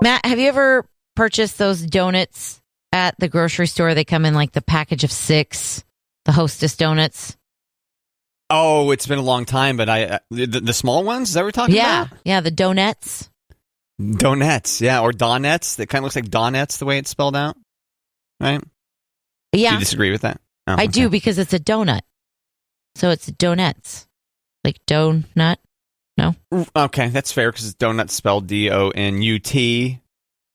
Matt, have you ever purchased those donuts at the grocery store? They come in like the package of 6, the Hostess donuts. Oh, it's been a long time, but the small ones, is that what we're talking about? Yeah, the donettes. Donettes, yeah, or donettes. That kind of looks like donettes the way it's spelled out, right? Yeah. Do you disagree with that? Oh, I do, because it's a donut. So it's donettes. Like donut? No? Okay, that's fair, because donuts spelled D-O-N-U-T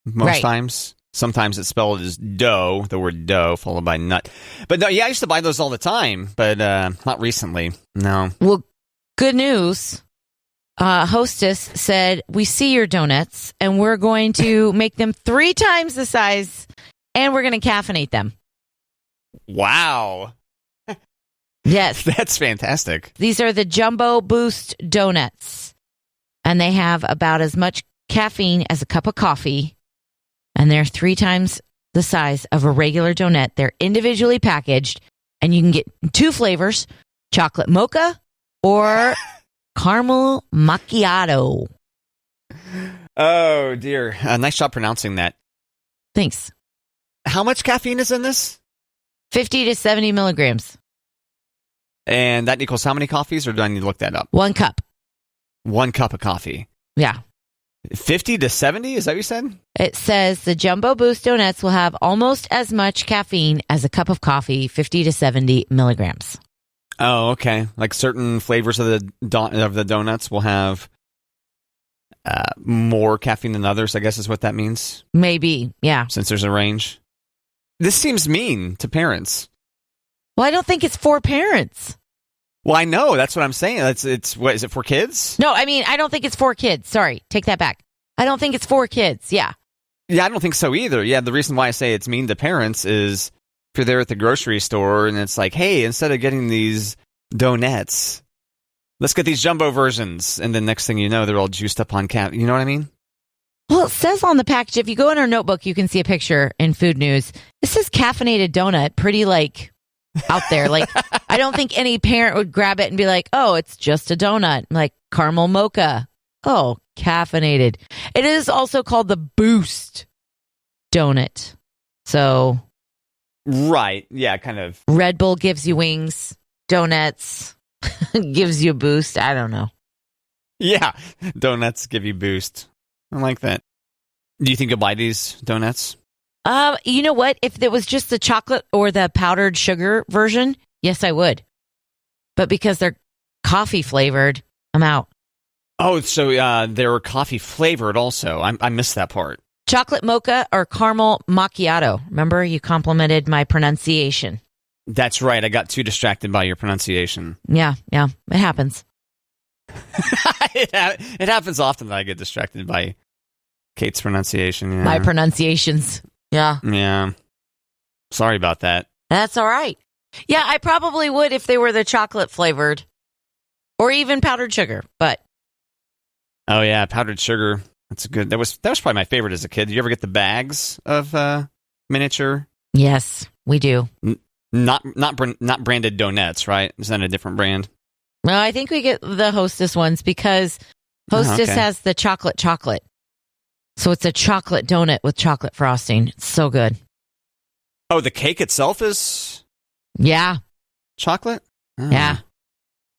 most times. Sometimes it's spelled as dough, the word dough, followed by nut. But no, yeah, I used to buy those all the time, but not recently, no. Well, good news. Hostess said, we see your donuts, and we're going to make them 3 times the size, and we're going to caffeinate them. Wow. Yes. That's fantastic. These are the Jumbo Boost Donuts, and they have about as much caffeine as a cup of coffee, and they're 3 times the size of a regular donut. They're individually packaged, and you can get 2 flavors, chocolate mocha or caramel macchiato. Oh, dear. Nice job pronouncing that. Thanks. How much caffeine is in this? 50 to 70 milligrams. And that equals how many coffees, or do I need to look that up? 1 cup. 1 cup of coffee. Yeah. 50 to 70? Is that what you said? It says the Jumbo Boost Donuts will have almost as much caffeine as a cup of coffee, 50 to 70 milligrams. Oh, okay. Like certain flavors of the donuts will have more caffeine than others, I guess is what that means. Maybe, yeah. Since there's a range. This seems mean to parents. Well, I don't think it's for parents. Well, I know. That's what I'm saying. It's what, is it for kids? No, I mean, I don't think it's for kids. Sorry, take that back. I don't think it's for kids. Yeah. Yeah, I don't think so either. Yeah, the reason why I say it's mean to parents is if you're there at the grocery store and it's like, hey, instead of getting these donuts, let's get these jumbo versions. And then next thing you know, they're all juiced up on caffeine. You know what I mean? Well, it says on the package, if you go in our notebook, you can see a picture in Food News. It says caffeinated donut, pretty like out there. Like, I don't think any parent would grab it and be like, oh, it's just a donut, like caramel mocha. Oh, caffeinated. It is also called the Boost donut. So, right. Yeah, kind of. Red Bull gives you wings. Donuts gives you a boost. I don't know. Yeah, donuts give you boost. I like that. Do you think you'll buy these donuts? You know what? If it was just the chocolate or the powdered sugar version, yes, I would. But because they're coffee flavored, I'm out. Oh, so they're coffee flavored also. I missed that part. Chocolate mocha or caramel macchiato. Remember, you complimented my pronunciation. That's right. I got too distracted by your pronunciation. Yeah, it happens. It happens often that I get distracted by Kate's pronunciation. Yeah. My pronunciations. Yeah. Yeah. Sorry about that. That's all right. Yeah, I probably would if they were the chocolate flavored or even powdered sugar, but. Oh, yeah. Powdered sugar. That's good. That was probably my favorite as a kid. Did you ever get the bags of miniature? Yes, we do. Not branded donuts, right? Is that a different brand? No, I think we get the Hostess ones because Hostess has the chocolate. So it's a chocolate donut with chocolate frosting. It's so good. Oh, the cake itself is? Yeah. Chocolate? Oh. Yeah.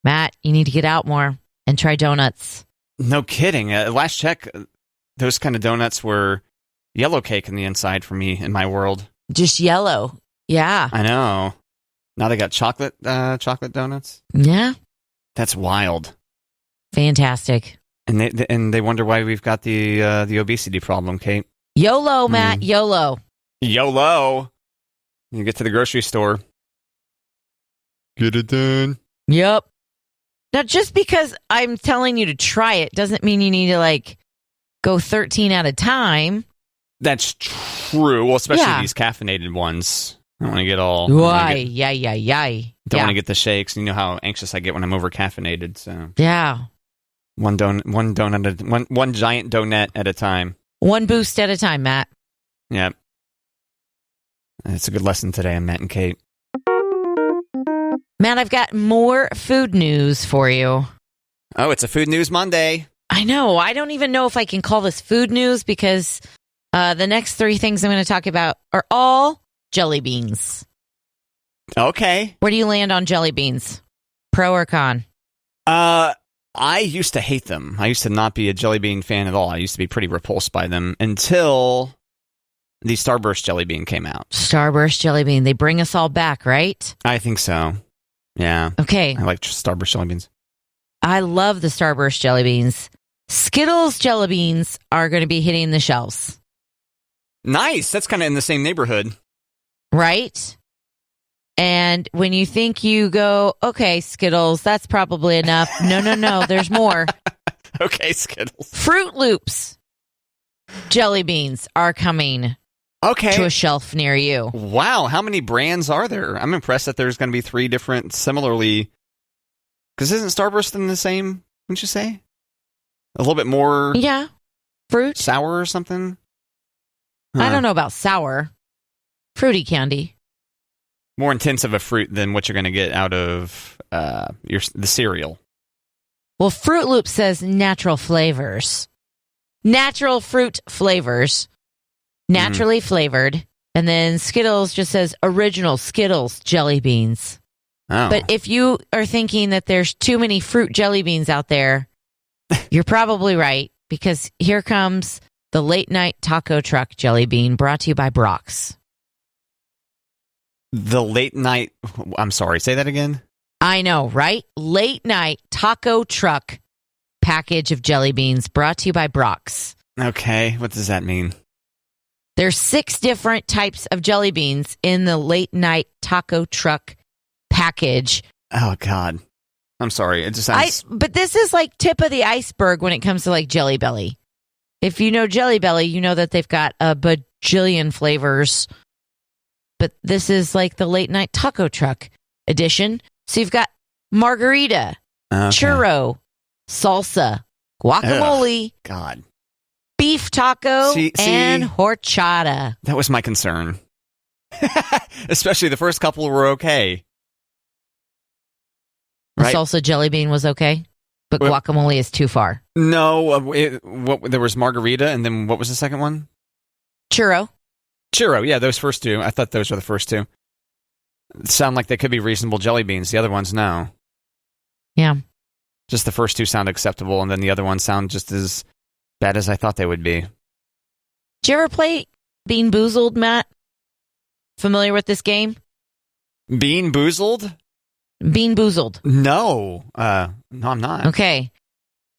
Matt, you need to get out more and try donuts. No kidding. Last check, those kind of donuts were yellow cake in the inside for me in my world. Just yellow. Yeah. I know. Now they got chocolate donuts? Yeah. That's wild. Fantastic. And they wonder why we've got the obesity problem, Kate. YOLO, Matt. YOLO. YOLO. You get to the grocery store. Get it done. Yep. Now, just because I'm telling you to try it doesn't mean you need to, go 13 at a time. That's true. Well, especially these caffeinated ones. I don't want to get all... Why? Don't want to get the shakes. You know how anxious I get when I'm over caffeinated. So yeah. One giant donut at a time. One boost at a time, Matt. Yep. It's a good lesson today on Matt and Kate. Matt, I've got more food news for you. Oh, it's a Food News Monday. I know. I don't even know if I can call this food news because the next three things I'm going to talk about are all jelly beans. Okay. Where do you land on jelly beans? Pro or con? I used to hate them. I used to not be a jelly bean fan at all. I used to be pretty repulsed by them until the Starburst jelly bean came out. Starburst jelly bean. They bring us all back, right? I think so. Yeah. Okay. I like Starburst jelly beans. I love the Starburst jelly beans. Skittles jelly beans are going to be hitting the shelves. Nice. That's kind of in the same neighborhood. Right? And when you think you go, okay, Skittles, that's probably enough. No, there's more. Okay, Skittles. Fruit Loops jelly beans are coming to a shelf near you. Wow, how many brands are there? I'm impressed that there's going to be 3 different similarly. Because isn't Starburst in the same, wouldn't you say? A little bit more fruit. Sour or something? Huh. I don't know about sour. Fruity candy. More intense of a fruit than what you're going to get out of the cereal. Well, Fruit Loop says natural flavors. Natural fruit flavors. Naturally flavored. And then Skittles just says original Skittles jelly beans. Oh. But if you are thinking that there's too many fruit jelly beans out there, you're probably right, because here comes the late night taco truck jelly bean brought to you by Brock's. The late night, I'm sorry, say that again? I know, right? Late night taco truck package of jelly beans brought to you by Brock's. Okay, what does that mean? There's 6 different types of jelly beans in the late night taco truck package. Oh, God. I'm sorry. It just sounds... But this is like tip of the iceberg when it comes to like Jelly Belly. If you know Jelly Belly, you know that they've got a bajillion flavors. But this is like the late night taco truck edition. So you've got margarita, churro, salsa, guacamole, Ugh, God, beef taco, and horchata. That was my concern. Especially the first couple were okay. Right? The salsa jelly bean was okay, but guacamole is too far. No, there was margarita, and then what was the second one? Churro, yeah, those first 2. I thought those were the first 2. Sound like they could be reasonable jelly beans. The other ones, no. Yeah. Just the first 2 sound acceptable, and then the other ones sound just as bad as I thought they would be. Did you ever play Bean Boozled, Matt? Familiar with this game? Bean Boozled? Bean Boozled. No. No, I'm not. Okay.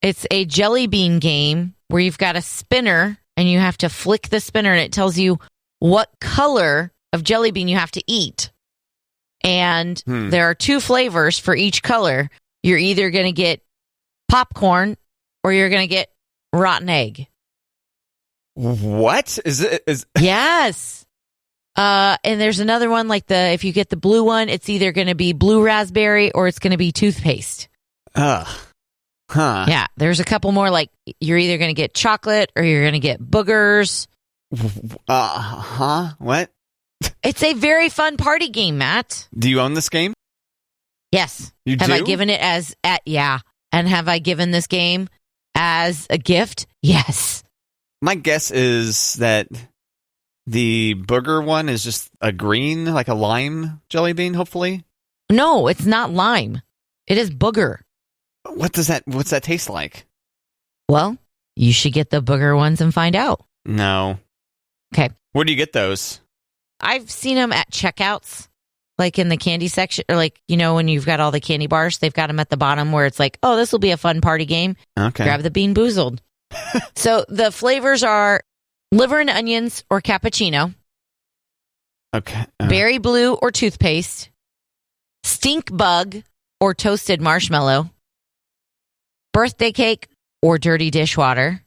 It's a jelly bean game where you've got a spinner, and you have to flick the spinner, and it tells you what color of jelly bean you have to eat. And there are 2 flavors for each color. You're either going to get popcorn or you're going to get rotten egg. What? Is it? Yes. And there's another one like if you get the blue one, it's either going to be blue raspberry or it's going to be toothpaste. Ugh. Huh. Yeah. There's a couple more like you're either going to get chocolate or you're going to get boogers. What? It's a very fun party game, Matt. Do you own this game? Yes. You have do? I given it and have I given this game as a gift? Yes. My guess is that the booger one is just a green, like a lime jelly bean, hopefully? No, it's not lime. It is booger. What's that taste like? Well, you should get the booger ones and find out. No. Okay. Where do you get those? I've seen them at checkouts, like in the candy section, or like, when you've got all the candy bars, they've got them at the bottom where it's like, oh, this will be a fun party game. Okay. Grab the Bean Boozled. So the flavors are liver and onions or cappuccino. Okay. Berry blue or toothpaste. Stink bug or toasted marshmallow. Birthday cake or dirty dishwater.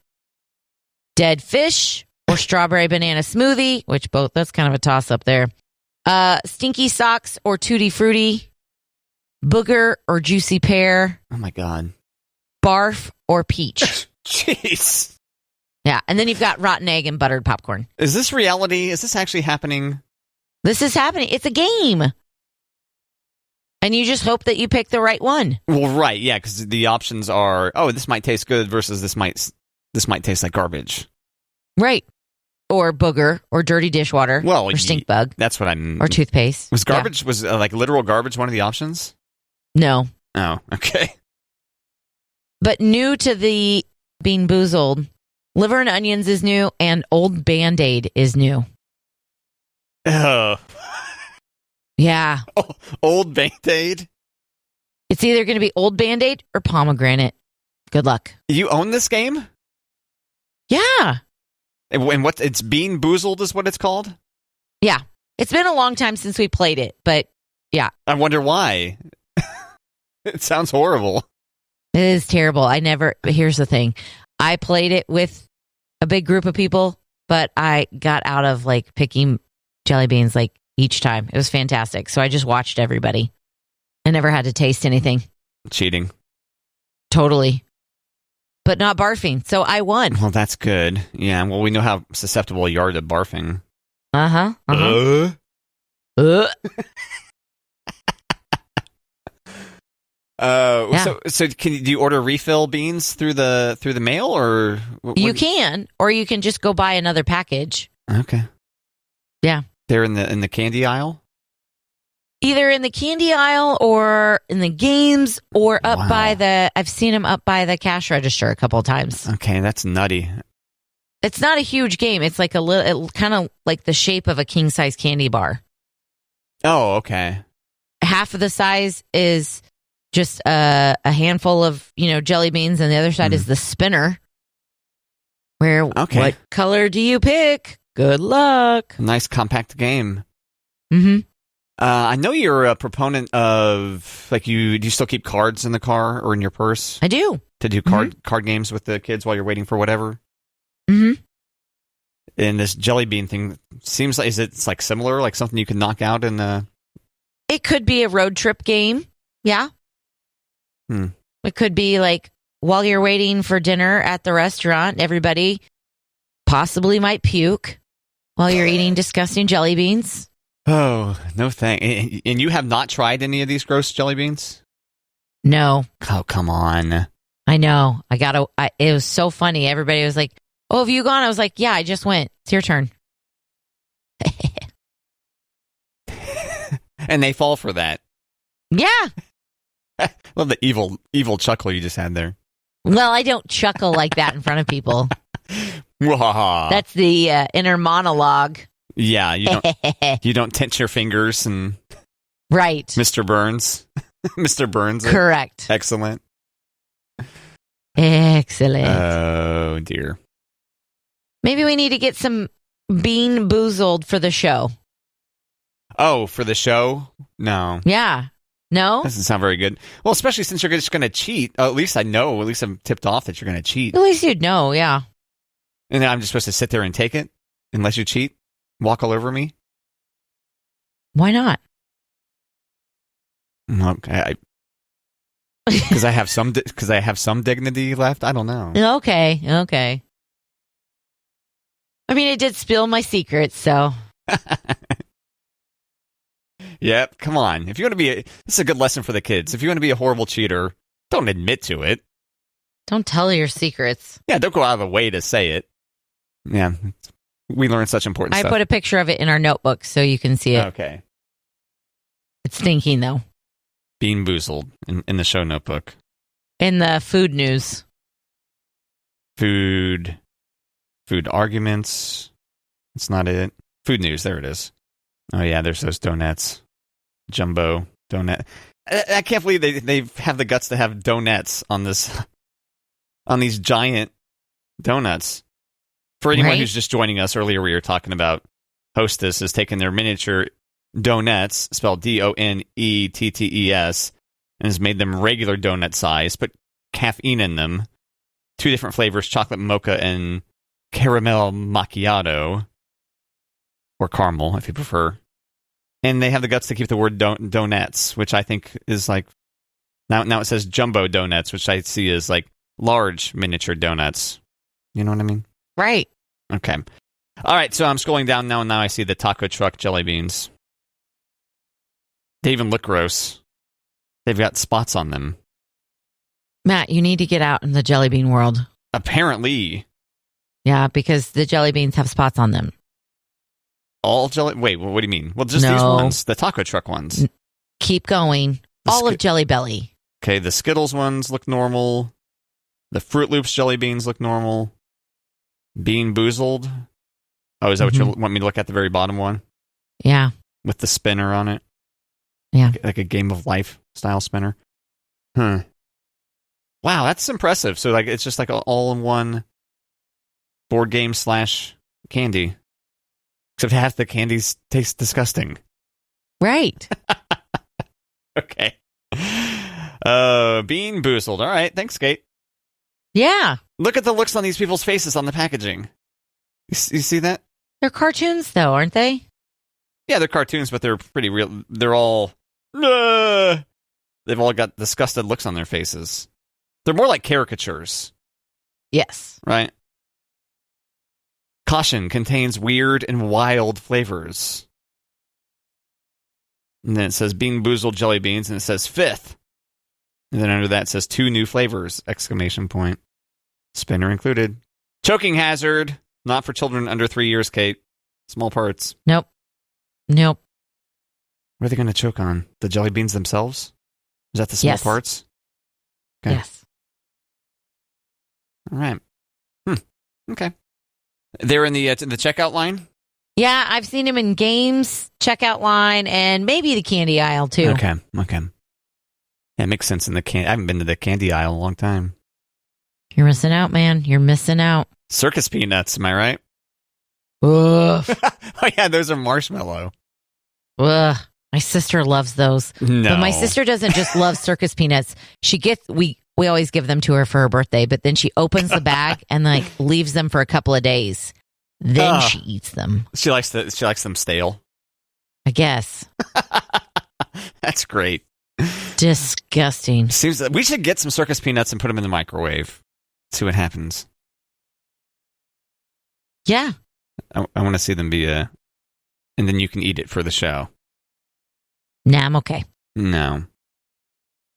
Dead fish or strawberry banana smoothie, which that's kind of a toss up there. Stinky socks or tutti frutti. Booger or juicy pear. Oh my God. Barf or peach. Jeez. Yeah, and then you've got rotten egg and buttered popcorn. Is this reality? Is this actually happening? This is happening. It's a game. And you just hope that you pick the right one. Well, right, yeah, because the options are, this might taste good versus this might taste like garbage. Right. Or booger, or dirty dishwater, or stink bug. That's what I'm... Or toothpaste. Was garbage, was like literal garbage one of the options? No. Oh, okay. But new to the Bean Boozled, liver and onions is new, and old Band-Aid is new. Oh. Yeah. Old Band-Aid? It's either going to be old Band-Aid or pomegranate. Good luck. You own this game? Yeah. And it's Bean Boozled is what it's called? Yeah. It's been a long time since we played it, but yeah. I wonder why. It sounds horrible. It is terrible. Here's the thing. I played it with a big group of people, but I got out of like picking jelly beans like each time. It was fantastic. So I just watched everybody. I never had to taste anything. Cheating. Totally. But not barfing. So I won. Well, that's good. Yeah, well, we know how susceptible you are to barfing. Uh-huh. So do you order refill beans through the mail or you can, or you can just go buy another package. Okay. Yeah. They're in the candy aisle? Either in the candy aisle or in the games or up by I've seen them up by the cash register a couple of times. Okay, that's nutty. It's not a huge game. It's like kind of like the shape of a king size candy bar. Oh, okay. Half of the size is just a handful of, jelly beans, and the other side is the spinner. What color do you pick? Good luck. Nice compact game. Mm-hmm. I know you're a proponent of, like, do you still keep cards in the car or in your purse? I do. To do card games with the kids while you're waiting for whatever? Mm-hmm. And this jelly bean thing seems like, it's like similar, like something you can knock out in the... It could be a road trip game. Yeah. It could be like while you're waiting for dinner at the restaurant, everybody possibly might puke while you're eating disgusting jelly beans. Oh, no thanks. And you have not tried any of these gross jelly beans? No. Oh, come on. I know. It was so funny. Everybody was like, "Oh, have you gone?" I was like, "Yeah, I just went. It's your turn." And they fall for that. Yeah. Love the evil chuckle you just had there. Well, I don't chuckle like that in front of people. That's the inner monologue. Yeah, you don't tense your fingers and right. Mr. Burns. Mr. Burns. Correct. Excellent. Oh, dear. Maybe we need to get some Bean Boozled for the show. Oh, for the show? No. Yeah. No? Doesn't sound very good. Well, especially since you're just going to cheat. At least I know. At least I'm tipped off that you're going to cheat. At least you'd know, yeah. And then I'm just supposed to sit there and take it? Unless you cheat? Walk all over me? Why not? Okay. Because I have some dignity left? I don't know. Okay. I mean, it did spill my secrets, so... Yep, come on. If you want to this is a good lesson for the kids. If you want to be a horrible cheater, don't admit to it. Don't tell your secrets. Yeah, don't go out of the way to say it. Yeah, we learn such important stuff. I put a picture of it in our notebook so you can see it. Okay. It's stinking, though. Bean Boozled in the show notebook. In the food news. Food arguments. That's not it. Food news, there it is. Oh, yeah, there's those donuts. Jumbo donut. I can't believe they have the guts to have donuts on these giant donuts. For anyone who's just joining us, earlier we were talking about Hostess has taken their miniature donuts, spelled DONETTES, and has made them regular donut size, put caffeine in them, 2 different flavors, chocolate mocha and caramel macchiato, or caramel if you prefer. And they have the guts to keep the word donuts, which I think is like, now it says jumbo donuts, which I see as like large miniature donuts. You know what I mean? Right. Okay. All right, so I'm scrolling down now, and now I see the taco truck jelly beans. They even look gross. They've got spots on them. Matt, you need to get out in the jelly bean world. Apparently. Yeah, because the jelly beans have spots on them. All jelly... Wait, what do you mean? Well, just these ones. The taco truck ones. Keep going. All of Jelly Belly. Okay, the Skittles ones look normal. The Fruit Loops jelly beans look normal. Bean Boozled. Oh, is that what you want me to look at, the very bottom one? Yeah. With the spinner on it? Yeah. Like a Game of Life style spinner? Wow, that's impressive. So like it's just like all-in-one board game / candy. Except half the candies taste disgusting. Right. Okay. Bean Boozled. All right, thanks, Kate. Yeah. Look at the looks on these people's faces on the packaging. You see that? They're cartoons, though, aren't they? Yeah, they're cartoons, but they're pretty real. They're all... they've all got disgusted looks on their faces. They're more like caricatures. Yes. Right? Caution, contains weird and wild flavors. And then it says Bean Boozled jelly beans, and it says 5th. And then under that it says 2 new flavors! ! Spinner included. Choking hazard. Not for children under 3 years, Kate. Small parts. Nope. What are they going to choke on? The jelly beans themselves? Is that the small parts? Okay. Yes. All right. Okay. They're in the checkout line? Yeah, I've seen him in games, checkout line, and maybe the candy aisle, too. Okay. Yeah, it makes sense in the candy. I haven't been to the candy aisle in a long time. You're missing out, man. You're missing out. Circus peanuts, am I right? Ugh. Oh, yeah, those are marshmallow. Ugh. My sister loves those. No. But my sister doesn't just love circus peanuts. We always give them to her for her birthday, but then she opens the bag and like leaves them for a couple of days. Then she eats them. She likes them stale. I guess. That's great. Disgusting. Seems that we should get some circus peanuts and put them in the microwave. See what happens. Yeah. I want to see them be and then you can eat it for the show. Nah, I'm okay. No.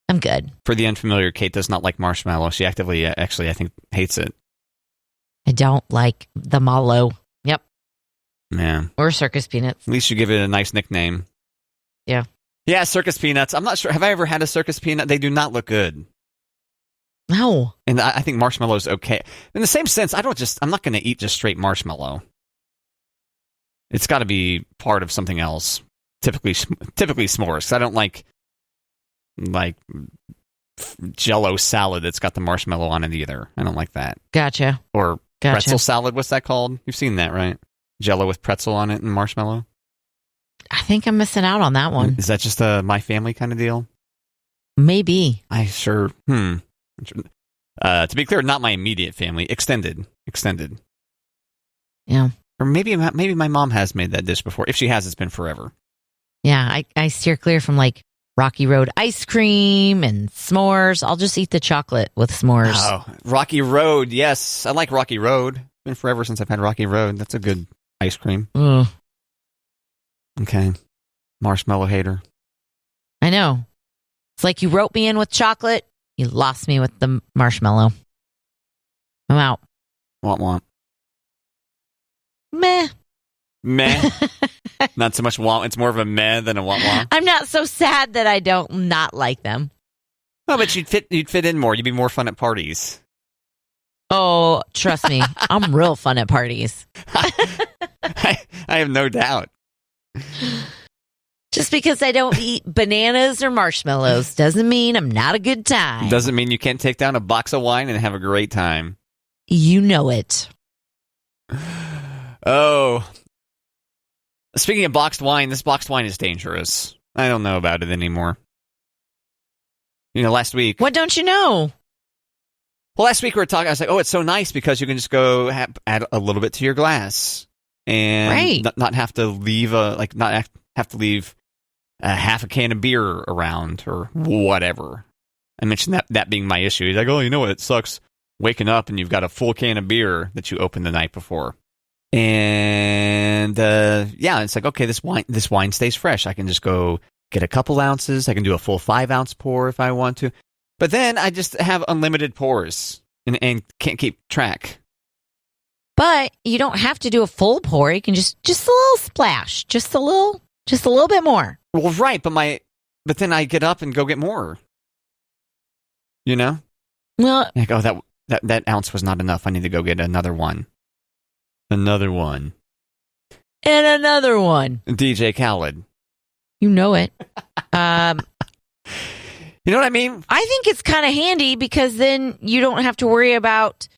I'm good. For the unfamiliar, Kate does not like marshmallow. She actively, actually, I think, hates it. I don't like the mallow. Yep. Yeah. Or circus peanuts. At least you give it a nice nickname. Yeah. Yeah, circus peanuts. I'm not sure. Have I ever had a circus peanut? They do not look good. No. And I think marshmallow's okay. In the same sense, I'm not going to eat just straight marshmallow. It's got to be part of something else. Typically s'mores. 'Cause I don't like Jell-O salad that's got the marshmallow on it either. I don't like that. Gotcha. Or pretzel salad. What's that called? You've seen that, right? Jell-O with pretzel on it and marshmallow. I think I'm missing out on that one. Is that just a My Family kind of deal? Maybe. I sure. To be clear, not my immediate family. Extended. Yeah. Or maybe my mom has made that dish before. If she has, it's been forever. Yeah, I steer clear from like Rocky Road ice cream and s'mores. I'll just eat the chocolate with s'mores. Oh, Rocky Road. Yes, I like Rocky Road. Been forever since I've had Rocky Road. That's a good ice cream. Ugh. Okay. Marshmallow hater. I know. It's like you roped me in with chocolate. You lost me with the marshmallow. I'm out. Womp. Meh. Not so much womp. It's more of a meh than a womp. I'm not so sad that I don't not like them. Oh, but you'd fit in more. You'd be more fun at parties. Oh, trust me. I'm real fun at parties. I have no doubt. Just because I don't eat bananas or marshmallows doesn't mean I'm not a good time. Doesn't mean you can't take down a box of wine and have a great time. You know it. Oh. Speaking of boxed wine, this boxed wine is dangerous. I don't know about it anymore. Last week... What don't you know? Well, last week we were talking, I was like, oh, it's so nice because you can just go add a little bit to your glass. And not have to leave half a can of beer around or whatever. I mentioned that being my issue. He's like, oh, you know what? It sucks waking up and you've got a full can of beer that you opened the night before. And it's like, okay, this wine stays fresh. I can just go get a couple ounces. I can do a full 5-ounce pour if I want to. But then I just have unlimited pours and can't keep track. But you don't have to do a full pour. You can just a little splash, just a little bit more. Well, right, but then I get up and go get more. You know? Well, like, oh, that ounce was not enough. I need to go get another one. Another one. And another one. DJ Khaled. You know it. You know what I mean? I think it's kind of handy because then you don't have to worry about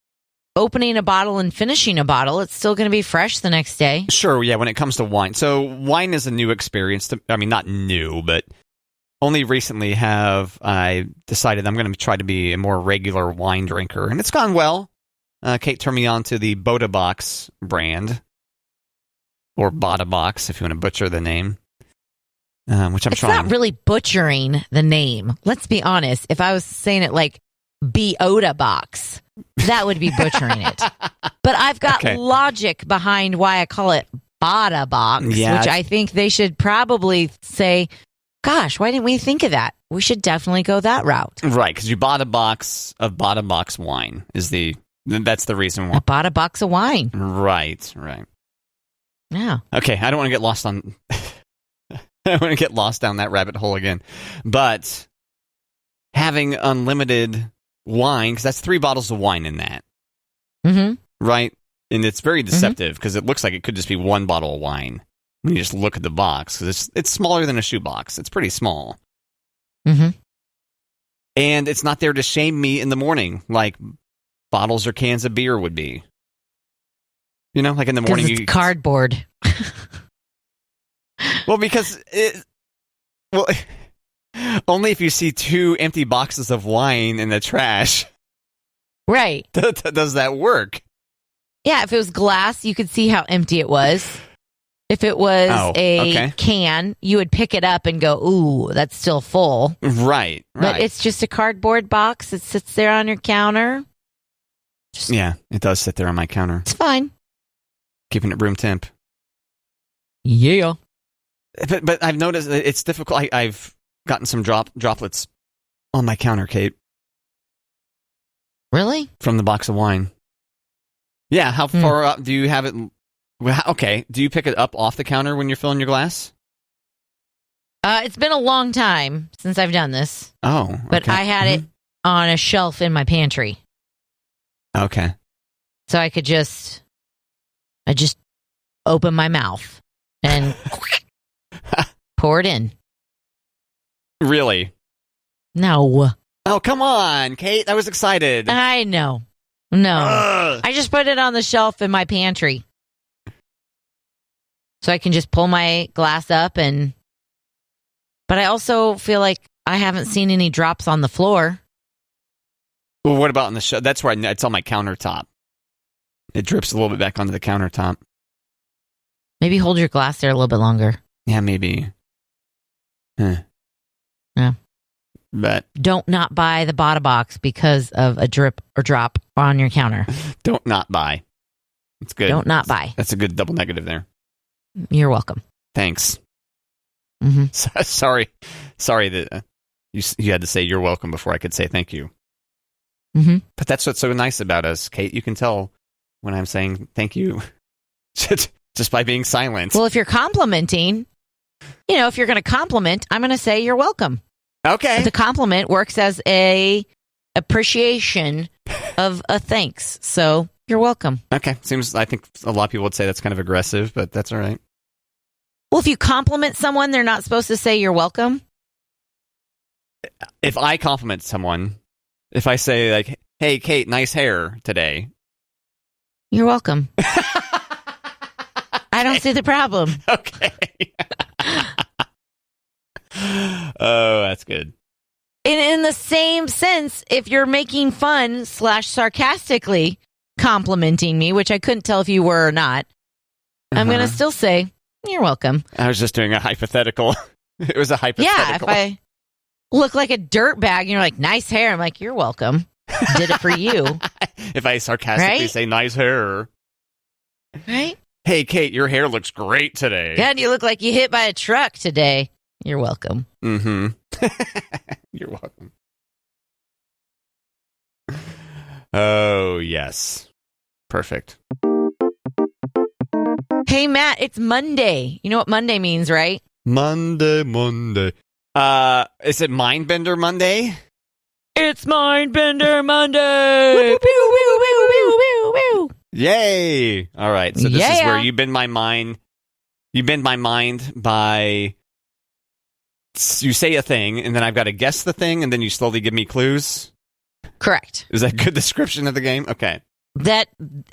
opening a bottle and finishing a bottle. It's still going to be fresh the next day. Sure, yeah, when it comes to wine. So wine is a new experience. I mean, not new, but only recently have I decided I'm going to try to be a more regular wine drinker. And it's gone well. Kate turned me on to the Bota Box brand. Or Bota Box, if you want to butcher the name. Which I'm trying. It's not really butchering the name. Let's be honest. If I was saying it like Bota Box, that would be butchering it. But I've got logic behind why I call it Bota Box, which I think they should probably say, gosh, why didn't we think of that? We should definitely go that route. Right, because you bought a box of Bota Box wine. That's the reason why. I bought a box of wine. Right. Yeah. Okay, I don't want to get lost on... I don't want to get lost down that rabbit hole again. But having unlimited wine, because that's 3 bottles of wine in that. Mm-hmm. Right? And it's very deceptive because it looks like it could just be 1 bottle of wine when you just look at the box, because it's smaller than a shoebox. It's pretty small. Mm-hmm. And it's not there to shame me in the morning like bottles or cans of beer would be. You know, like in the morning. Because it's cardboard. Well, only if you see 2 empty boxes of wine in the trash. Right. Does that work? Yeah, if it was glass, you could see how empty it was. If it was a can, you would pick it up and go, ooh, that's still full. Right. But it's just a cardboard box. It sits there on your counter. Yeah, it does sit there on my counter. It's fine. Keeping it room temp. Yeah. But I've noticed that it's difficult. I've gotten some droplets on my counter, Kate. Really? From the box of wine. Yeah, how far up do you have it? Okay, do you pick it up off the counter when you're filling your glass? It's been a long time since I've done this. Oh, okay. But I had it on a shelf in my pantry. Okay. So I just open my mouth and pour it in. Really? No. Oh, come on, Kate. I was excited. I know. No. I just put it on the shelf in my pantry. So I can just pull my glass up but I also feel like I haven't seen any drops on the floor. Well, what about on the shelf? That's where it's on my countertop. It drips a little bit back onto the countertop. Maybe hold your glass there a little bit longer. Yeah, maybe. Yeah. But don't not buy the Bota Box because of a drip or drop on your counter. Don't not buy. It's good. Don't not buy. That's a good double negative there. You're welcome. Thanks. Mm-hmm. Sorry that you had to say you're welcome before I could say thank you. Mm-hmm. But that's what's so nice about us, Kate. You can tell when I'm saying thank you just by being silent. Well, if you're complimenting, if you're going to compliment, I'm going to say you're welcome. Okay. But the compliment works as a appreciation of a thanks. So you're welcome. Okay. I think a lot of people would say that's kind of aggressive, but that's all right. Well, if you compliment someone, they're not supposed to say you're welcome. If I compliment someone, if I say like, hey, Kate, nice hair today. You're welcome. I don't see the problem. Okay. Oh, that's good. In the same sense, if you're making fun / sarcastically complimenting me, which I couldn't tell if you were or not, I'm going to still say, you're welcome. I was just doing a hypothetical. It was a hypothetical. Yeah, if I look like a dirtbag and you're like, nice hair, I'm like, you're welcome. Did it for you. If I sarcastically say nice hair. Right? Hey, Kate, your hair looks great today. God, you look like you hit by a truck today. You're welcome. Mm-hmm. You're welcome. Oh, yes. Perfect. Hey, Matt, it's Monday. You know what Monday means, right? Monday. Is it Mindbender Monday? It's Mindbender Monday. Woo, woo, woo, woo, woo, woo. Yay! All right. So this is where you bend my mind. You bend my mind by you say a thing, and then I've got to guess the thing, and then you slowly give me clues. Correct. Is that a good description of the game? Okay.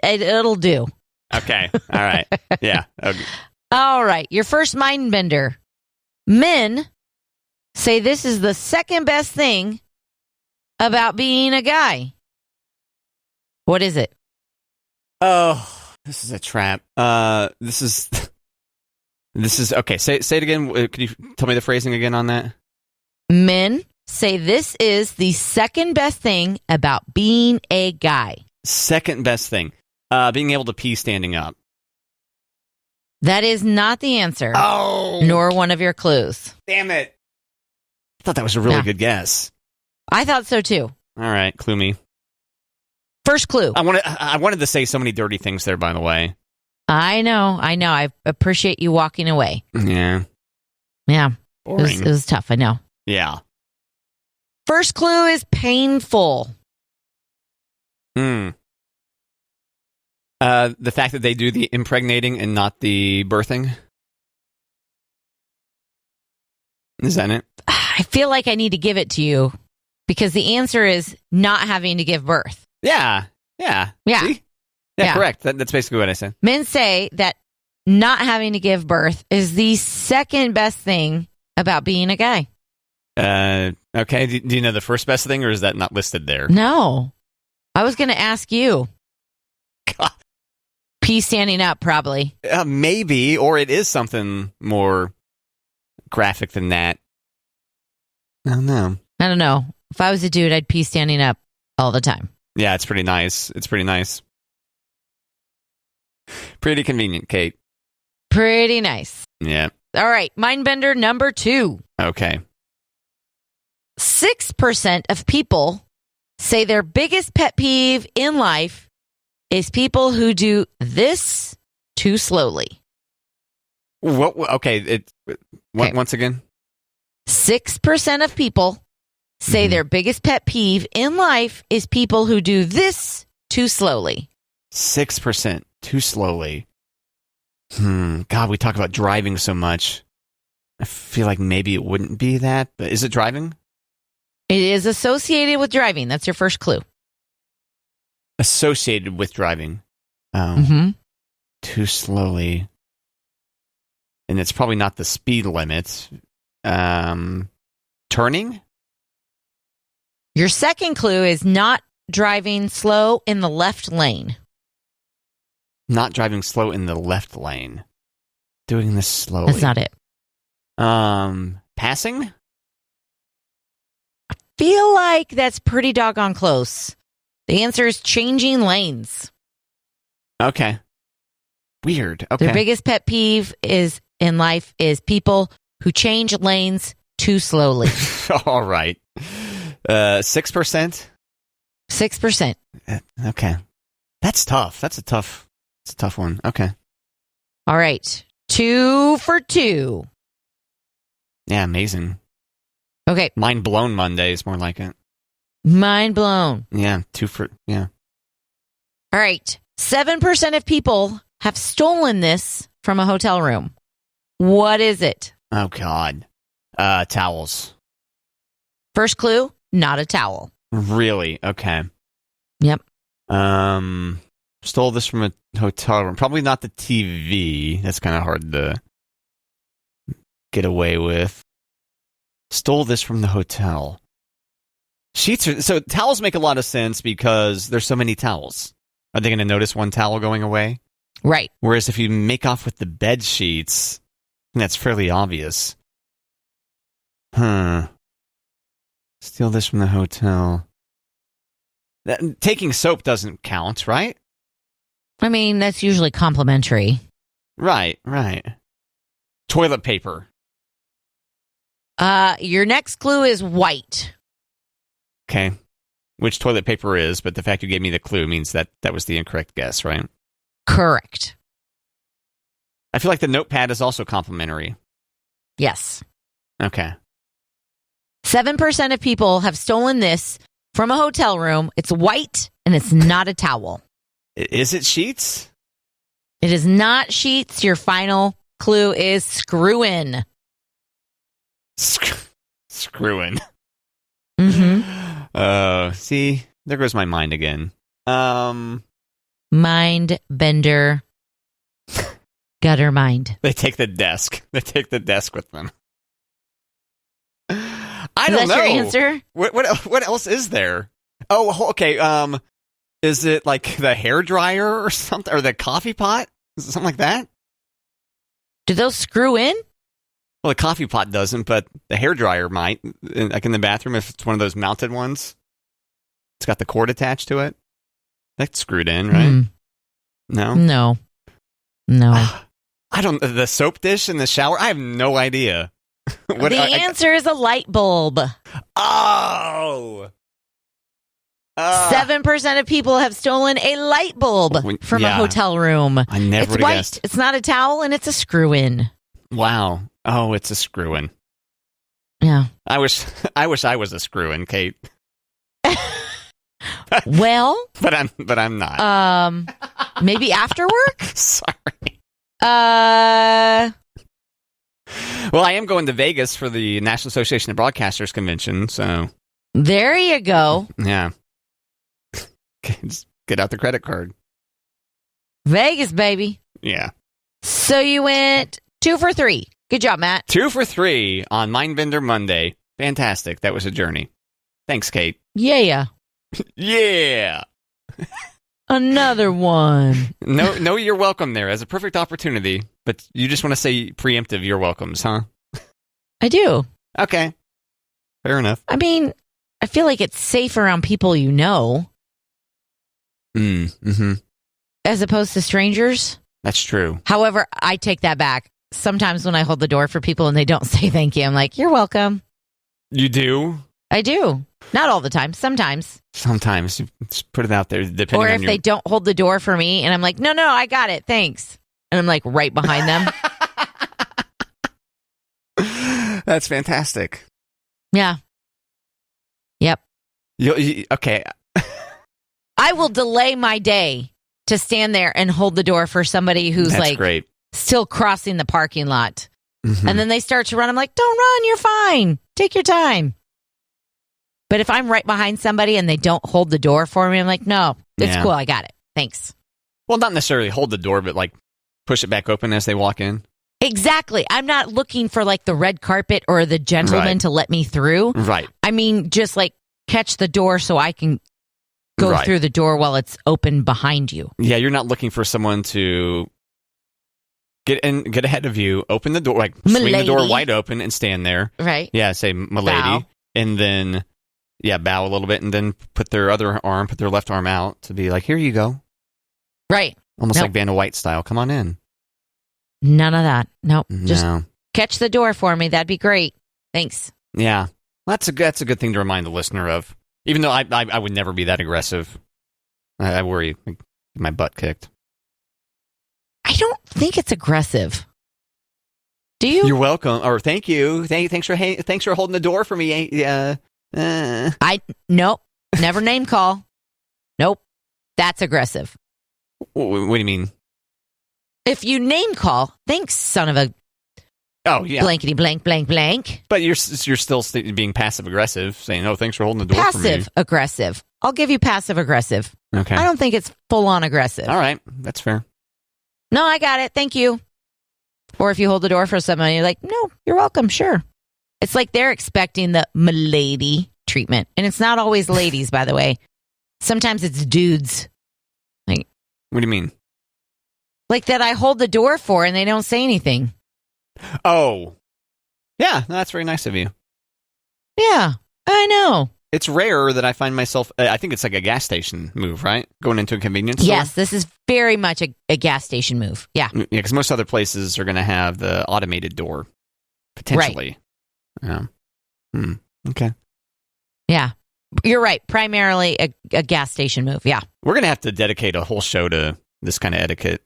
It'll do. Okay. All right. Yeah. Okay. All right. Your first mind bender. Men say this is the second best thing about being a guy. What is it? Oh, this is a trap. This is okay. Say it again. Could you tell me the phrasing again on that? Men say this is the second best thing about being a guy. Second best thing. Being able to pee standing up. That is not the answer. Oh! Nor one of your clues. Damn it. I thought that was a really good guess. I thought so too. All right, clue me. First clue. I wanted to say so many dirty things there, by the way. I know. I appreciate you walking away. Yeah. Yeah. Boring. It was tough, I know. Yeah. First clue is painful. The fact that they do the impregnating and not the birthing? Is that it? I feel like I need to give it to you because the answer is not having to give birth. Yeah. See? Yeah, correct. That's basically what I said. Men say that not having to give birth is the second best thing about being a guy. Okay. Do you know the first best thing, or is that not listed there? No. I was going to ask you. God. Pee standing up, probably. Maybe, or it is something more graphic than that. I don't know. I don't know. If I was a dude, I'd pee standing up all the time. Yeah, it's pretty nice. Pretty convenient, Kate. Pretty nice. Yeah. All right. Mindbender number 2. Okay. 6% of people say their biggest pet peeve in life is people who do this too slowly. What? Okay. Once again. 6% of people say their biggest pet peeve in life is people who do this too slowly. 6% too slowly. God, we talk about driving so much. I feel like maybe it wouldn't be that, but is it driving? It is associated with driving. That's your first clue. Associated with driving. Too slowly. And it's probably not the speed limit. Turning? Your second clue is not driving slow in the left lane. Not driving slow in the left lane. Doing this slowly. That's not it. Passing? Feel like that's pretty doggone close. The answer is changing lanes. Okay. Weird. Okay. Their biggest pet peeve is in life is people who change lanes too slowly. All right. 6%? 6%. Okay. That's tough. It's a tough one. Okay. All right. 2 for 2. Yeah, amazing. Okay. Mind blown Monday is more like it. Mind blown. Yeah, 2 for, yeah. All right. 7% of people have stolen this from a hotel room. What is it? Oh, God. Towels. First clue, not a towel. Really? Okay. Yep. Stole this from a hotel room. Probably not the TV. That's kind of hard to get away with. Stole this from the hotel. So towels make a lot of sense because there's so many towels. Are they going to notice one towel going away? Right. Whereas if you make off with the bed sheets, that's fairly obvious. Steal this from the hotel. Taking soap doesn't count, right? I mean, that's usually complimentary. Right. Toilet paper. Your next clue is white. Okay. Which toilet paper is, but the fact you gave me the clue means that was the incorrect guess, right? Correct. I feel like the notepad is also complimentary. Yes. Okay. 7% of people have stolen this from a hotel room. It's white, and it's not a towel. Is it sheets? It is not sheets. Your final clue is screw-in. Screw-in. Mm-hmm. See, there goes my mind again. Mind bender. Gutter mind. They take the desk. They take the desk with them. I don't know. Your answer? What else is there? Oh, okay. Is it like the hair dryer or something, or the coffee pot? Is it something like that? Do those screw in? Well, the coffee pot doesn't, but the hair dryer might. Like in the bathroom, if it's one of those mounted ones, it's got the cord attached to it. That's screwed in, right? No. I don't. The soap dish in the shower. I have no idea. The answer is a light bulb. Oh. 7% of people have stolen a light bulb from a hotel room. I never would have guessed. It's not a towel, and it's a screw-in. Wow. Oh, it's a screw-in. Yeah. I wish I was a screw-in, Kate. Well, but I'm not. Maybe after work? Sorry. Well, I am going to Vegas for the National Association of Broadcasters convention, so there you go. Yeah. Just get out the credit card. Vegas, baby. Yeah. So you went 2 for 3. Good job, Matt. 2 for 3 on Mindbender Monday. Fantastic. That was a journey. Thanks, Kate. Yeah. Yeah. Another one. No, you're welcome there as a perfect opportunity, but you just want to say preemptive you're welcomes, huh? I do. Okay. Fair enough. I mean, I feel like it's safe around people you know. Mm-hmm. As opposed to strangers. That's true. However, I take that back. Sometimes when I hold the door for people and they don't say thank you, I'm like, you're welcome. You do? I do. Not all the time. Sometimes. Sometimes. Just put it out there. Depending or on if they don't hold the door for me and I'm like, no, I got it. Thanks. And I'm like right behind them. That's fantastic. Yeah. Yep. Okay. I will delay my day to stand there and hold the door for somebody who's great. Still crossing the parking lot. Mm-hmm. And then they start to run. I'm like, don't run. You're fine. Take your time. But if I'm right behind somebody and they don't hold the door for me, I'm like, no, it's cool. I got it. Thanks. Well, not necessarily hold the door, but like push it back open as they walk in. Exactly. I'm not looking for like the red carpet or the gentleman to let me through. Right. I mean, just like catch the door so I can go through the door while it's open behind you. Yeah, you're not looking for someone to get ahead of you, open the door, like swing the door wide open and stand there. Right. Yeah, say "milady," bow. And then bow a little bit, and then put their left arm out to be like, "Here you go." Right. Almost like Vanna White style. Come on in. None of that. Nope. No. Just catch the door for me. That'd be great. Thanks. Yeah, that's a good thing to remind the listener of. Even though I would never be that aggressive. I worry get my butt kicked. I don't think it's aggressive. Do you? You're welcome. Or thank you. Thanks for holding the door for me. Nope. Never name call. Nope. That's aggressive. What do you mean? If you name call, thanks, son of a. Oh yeah. Blankety blank blank blank. But you're still being passive aggressive, saying, "Oh, thanks for holding the door for me." Passive aggressive. I'll give you passive aggressive. Okay. I don't think it's full on aggressive. All right, that's fair. No, I got it. Thank you. Or if you hold the door for somebody, you're like, "No, you're welcome." Sure. It's like they're expecting the milady treatment, and it's not always ladies, by the way. Sometimes it's dudes. Like, what do you mean? Like that I hold the door for, and they don't say anything. Oh, yeah, that's very nice of you. Yeah, I know. It's rare that I find myself, I think it's like a gas station move, right? Going into a convenience store? Yes, this is very much a gas station move. Yeah. Yeah, because most other places are going to have the automated door, potentially. Right. Okay. Yeah. You're right. Primarily a gas station move. Yeah. We're going to have to dedicate a whole show to this kind of etiquette.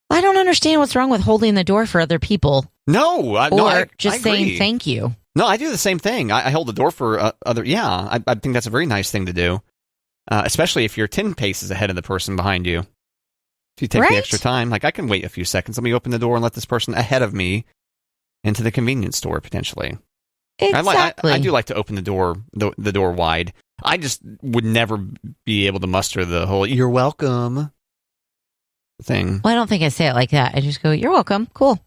I don't understand what's wrong with holding the door for other people. No. Or just I saying agree. thank you. No, I do the same thing. I hold the door for other. Yeah, I think that's a very nice thing to do, especially if you're 10 paces ahead of the person behind you. If you take the extra time, like I can wait a few seconds. Let me open the door and let this person ahead of me into the convenience store potentially. Exactly. I do like to open the door wide. I just would never be able to muster the whole "you're welcome" thing. Well, I don't think I say it like that. I just go, "You're welcome." Cool.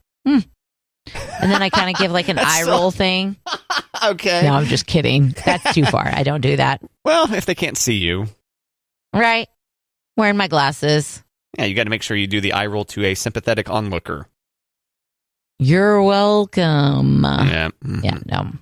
And then I kind of give like an eye roll thing. Okay. No, I'm just kidding. That's too far. I don't do that. Well, if they can't see you. Right. Wearing my glasses. Yeah, you got to make sure you do the eye roll to a sympathetic onlooker. You're welcome. Yeah. Yeah, no.